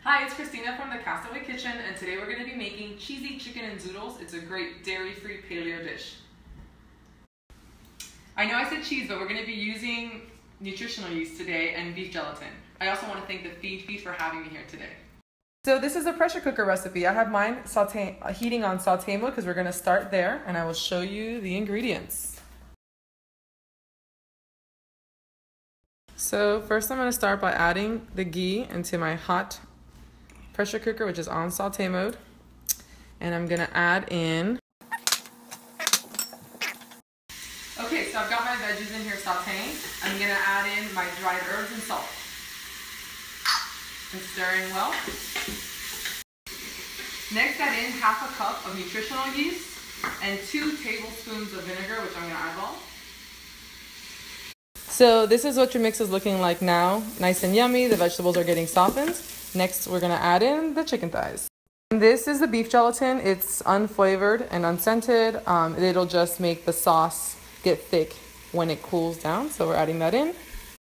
Hi, it's Christina from the Castaway Kitchen, and today we're going to be making cheesy chicken and zoodles. It's a great dairy-free paleo dish. I know I said cheese, but we're going to be using nutritional yeast today and beef gelatin. I also want to thank the Feedfeed for having me here today. So this is a pressure cooker recipe. I have mine heating on saute mode because we're going to start there, and I will show you the ingredients. So first I'm going to start by adding the ghee into my hot pressure cooker, which is on saute mode, and I'm gonna add in. Okay, so I've got my veggies in here sauteing. I'm gonna add in my dried herbs and salt. And stirring well. Next, add in half a cup of nutritional yeast and 2 tablespoons of vinegar, which I'm gonna eyeball. So this is what your mix is looking like now. Nice and yummy. The vegetables are getting softened. Next, we're gonna add in the chicken thighs. This is the beef gelatin. It's unflavored and unscented. It'll just make the sauce get thick when it cools down. So we're adding that in.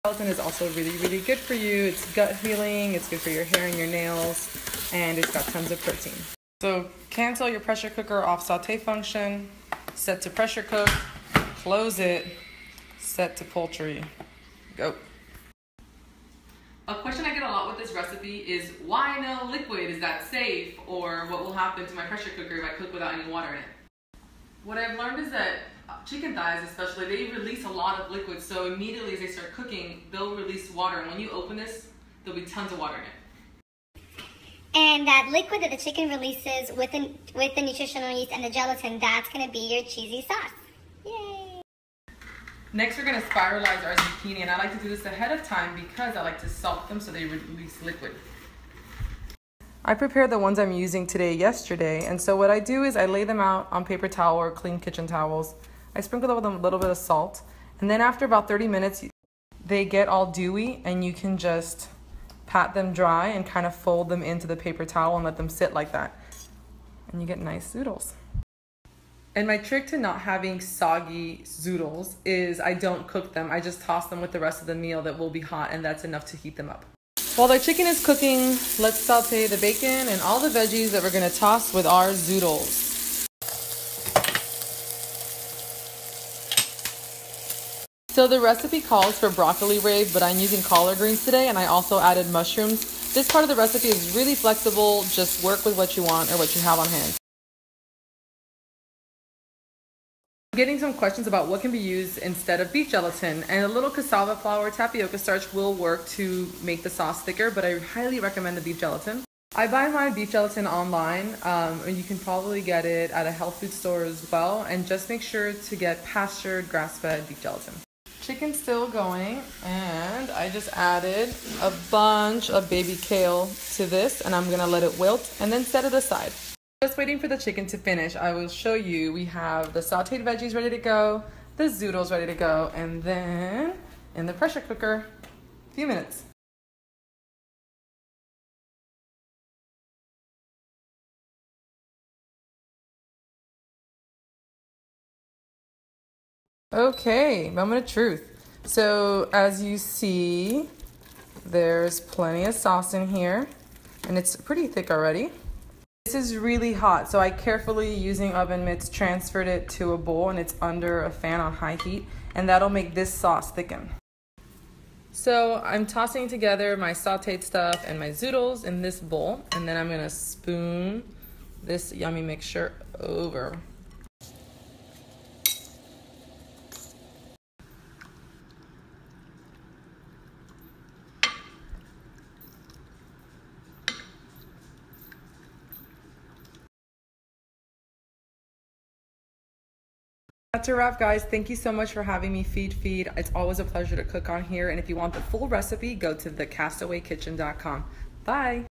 Gelatin is also really, really good for you. It's gut healing. It's good for your hair and your nails. And it's got tons of protein. So cancel your pressure cooker off saute function. Set to pressure cook. Close it. Set to poultry. Go. A question I get a lot with this recipe is, why no liquid? Is that safe? Or what will happen to my pressure cooker if I cook without any water in it? What I've learned is that chicken thighs especially, they release a lot of liquid, so immediately as they start cooking, they'll release water, and when you open this, there'll be tons of water in it. And that liquid that the chicken releases with the nutritional yeast and the gelatin, that's going to be your cheesy sauce. Yay! Next, we're going to spiralize our zucchini, and I like to do this ahead of time because I like to salt them so they release liquid. I prepared the ones I'm using today yesterday, and so what I do is I lay them out on paper towel or clean kitchen towels. I sprinkle them with a little bit of salt, and then after about 30 minutes, they get all dewy, and you can just pat them dry and kind of fold them into the paper towel and let them sit like that. And you get nice zoodles. And my trick to not having soggy zoodles is I don't cook them. I just toss them with the rest of the meal that will be hot, and that's enough to heat them up. While the chicken is cooking, let's saute the bacon and all the veggies that we're going to toss with our zoodles. So the recipe calls for broccoli rabe, but I'm using collard greens today, and I also added mushrooms. This part of the recipe is really flexible. Just work with what you want or what you have on hand. Getting some questions about what can be used instead of beef gelatin, and a little cassava flour tapioca starch will work to make the sauce thicker, but I highly recommend the beef gelatin. I buy my beef gelatin online, and you can probably get it at a health food store as well, and just make sure to get pastured grass-fed beef gelatin. Chicken's still going, and I just added a bunch of baby kale to this, and I'm gonna let it wilt and then set it aside. Just waiting for the chicken to finish, I will show you. We have the sauteed veggies ready to go, the zoodles ready to go, and then in the pressure cooker, a few minutes. Okay, moment of truth. So as you see, there's plenty of sauce in here, and it's pretty thick already. This is really hot, so I carefully, using oven mitts, transferred it to a bowl, and it's under a fan on high heat, and that'll make this sauce thicken. So I'm tossing together my sauteed stuff and my zoodles in this bowl, and then I'm gonna spoon this yummy mixture over. That's a wrap, guys. Thank you so much for having me feed. It's always a pleasure to cook on here. And if you want the full recipe, go to thecastawaykitchen.com. Bye.